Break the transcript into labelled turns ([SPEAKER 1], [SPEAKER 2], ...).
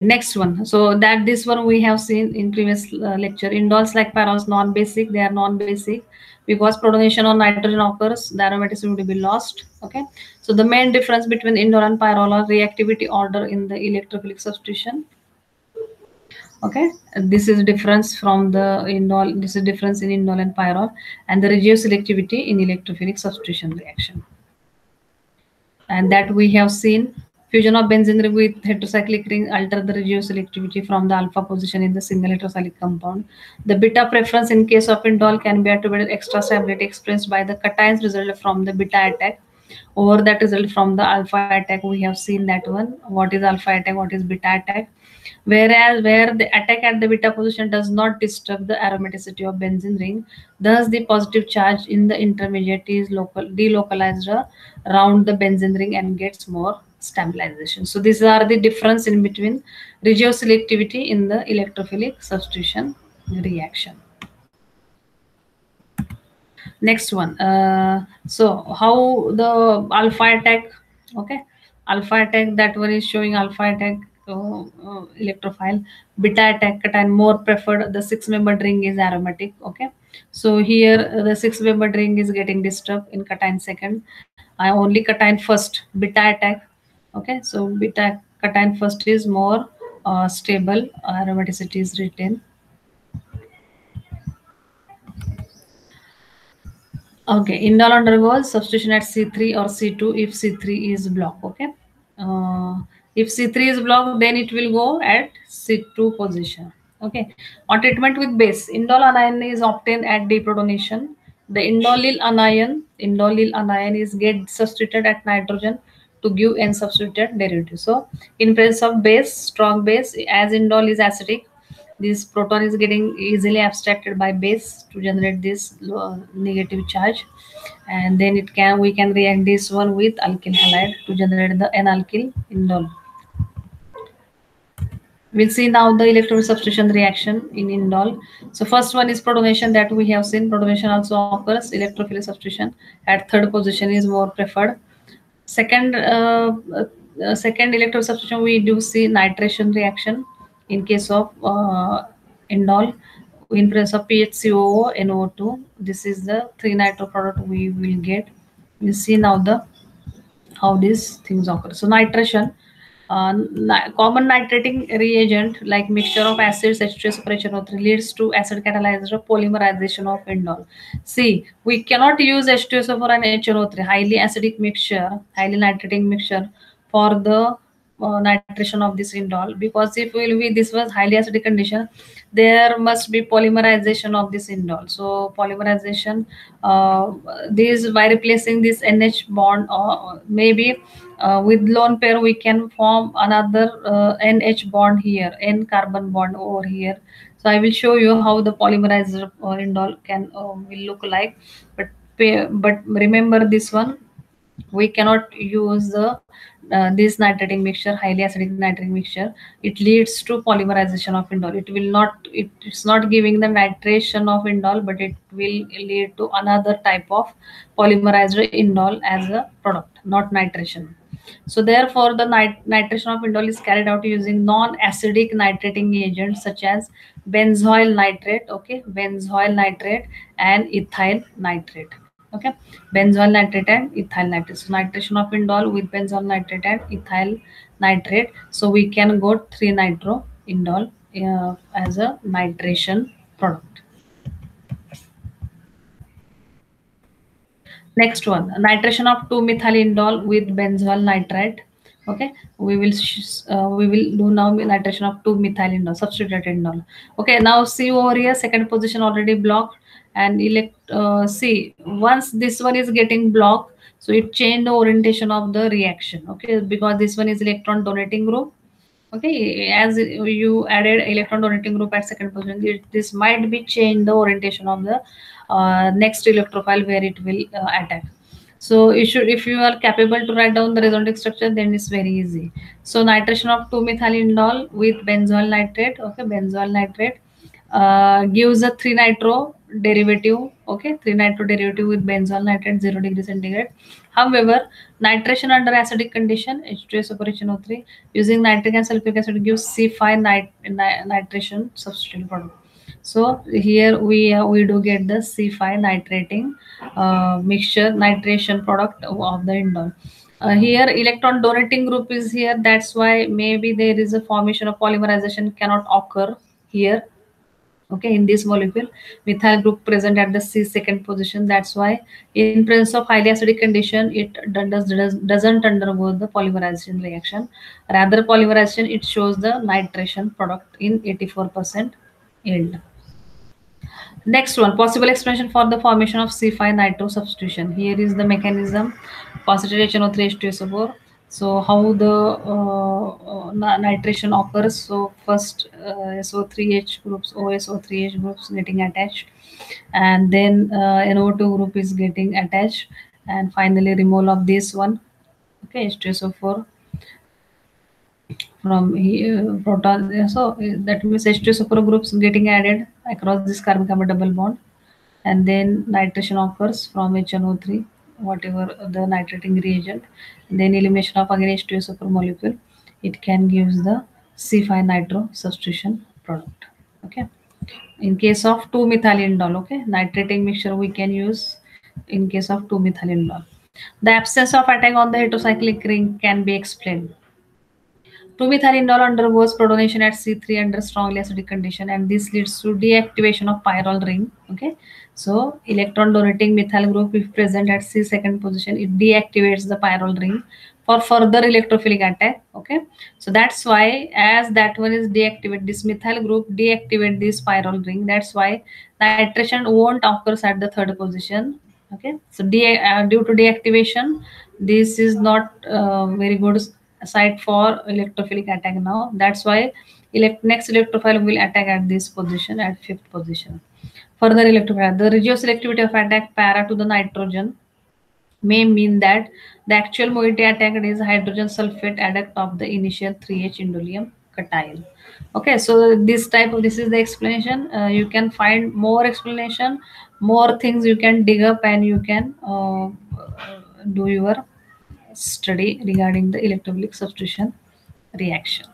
[SPEAKER 1] Next one, so that this one we have seen in previous lecture. Indols like pyrols non-basic, they are non-basic because protonation on nitrogen occurs, the aromaticity would be lost. Okay, so the main difference between indol and pyrrole are reactivity order in the electrophilic substitution. Okay, this is difference from the indol, this is difference in indol and pyrrole, and the reduced selectivity in electrophilic substitution reaction. And that we have seen fusion of benzene ring with heterocyclic ring alter the reduced selectivity from the alpha position in the single heterocyclic compound. The beta preference in case of indol can be attributed extra stability experienced by the cations result from the beta attack over that result from the alpha attack. We have seen that one. What is alpha attack? What is beta attack? Whereas where the attack at the beta position does not disturb the aromaticity of benzene ring, thus the positive charge in the intermediate is delocalized around the benzene ring and gets more stabilization. So these are the difference in between regioselectivity in the electrophilic substitution reaction. Next one. So how the alpha attack? Okay, alpha attack, that one is showing alpha attack electrophile. Beta attack cation more preferred. The 6-membered ring is aromatic. Okay, so here the 6-membered ring is getting disturbed in cation second. I only cation first. Beta attack. Okay, so beta cation first is more stable. Aromaticity is retained. Okay, indol undergoes substitution at C3 or C2 if C3 is blocked. Okay, if C3 is blocked, then it will go at C2 position. Okay, on treatment with base, indol anion is obtained at deprotonation. The indolil anion is get substituted at nitrogen to give N substituted derivative. So in presence of base, strong base, as indol is acidic, this proton is getting easily abstracted by base to generate this negative charge, and then we can react this one with alkyl halide to generate the N-alkyl indol. We'll see now the electrolytic substitution reaction in indol. So first one is protonation, that we have seen. Protonation also occurs. Electrophilic substitution at third position is more preferred. Second electrolytic substitution, we do see nitration reaction in case of indol in presence of PHCOO NO2. This is the 3-nitro product we will get. You see now the how these things occur. So nitration, common nitrating reagent like mixture of acids H2S or HNO3 leads to acid catalyzed polymerization of indol. See, we cannot use H2SO for an HNO3 highly acidic mixture, highly nitrating mixture for the nitration of this indol, because if this was highly acidic condition, there must be polymerization of this indol. So polymerization, this by replacing this NH bond, or maybe with lone pair we can form another NH bond here, N carbon bond over here. So I will show you how the polymerized indol can will look like. But remember this one, we cannot use the this nitrating mixture, highly acidic nitrating mixture. It leads to polymerization of indol. It will not, it's not giving the nitration of indol, but it will lead to another type of polymerized indol as a product, not nitration. So therefore the nitration of indol is carried out using non-acidic nitrating agents such as benzoyl nitrate, okay, benzoyl nitrate and ethyl nitrate. Okay, benzoyl nitrate and ethyl nitrate. So nitration of indol with benzoyl nitrate and ethyl nitrate. So we can go 3-nitro indol as a nitration product. Next one, nitration of 2-methyl indol with benzoyl nitrate. Okay, we will do now nitration of 2-methyl indol, substituted indol. Okay, now see over here, second position already blocked, and see, once this one is getting blocked, so it changed the orientation of the reaction. Okay, because this one is electron donating group. Okay, as you added electron donating group at second position, this might be change the orientation of the next electrophile where it will attack. So you should, if you are capable to write down the resonating structure, then it's very easy. So nitration of 2-methyl indol with benzoyl nitrate. Okay, benzoyl nitrate. gives a 3 nitro derivative. Okay, 3 nitro derivative with benzol nitrate 0 degree centigrade. However, nitration under acidic condition H2SO4HNO3 using nitric and sulfuric acid gives C5 nitration substitution product. So here we do get the C5 nitrating mixture nitration product of the indole. Here electron donating group is here, that's why maybe there is a formation of polymerization cannot occur here. Okay, in this molecule methyl group present at the C second position, that's why in presence of highly acidic condition it doesn't undergo the polymerization reaction, rather polymerization it shows the nitration product in 84% yield. Next one, possible explanation for the formation of C5 nitro substitution. Here is the mechanism, positive HNO3 H2SO4. So how the nitration occurs. So first SO3H groups, OSO3H groups getting attached, and then NO2 group is getting attached, and finally removal of this one. Okay, H2SO4 from here, proton. So that means H2SO4 groups getting added across this carbon-carbon double bond, and then nitration occurs from HNO3, whatever the nitrating reagent, then elimination of again H2SO4 molecule, it can gives the C5 nitro substitution product. Okay, in case of 2-methylindole, okay, nitrating mixture we can use in case of 2-methylindole. The absence of attack on the heterocyclic ring can be explained. 2-methylindole undergoes protonation at C3 under strongly acidic condition, and this leads to deactivation of pyrrole ring. Okay, so electron donating methyl group if present at C second position, it deactivates the pyrrole ring for further electrophilic attack. Okay, so that's why as that one is deactivated, this methyl group deactivate this pyrrole ring. That's why nitration won't occurs at the third position. Okay, so due to deactivation, this is not very good site for electrophilic attack now. That's why next electrophile will attack at this position, at fifth position. Further electrophile, the regioselectivity of attack para to the nitrogen may mean that the actual moiety attacked is hydrogen sulfate adduct of the initial 3H indolium cation. Okay, so this is the explanation. You can find more explanation, more things you can dig up, and you can do your study regarding the electrophilic substitution reaction.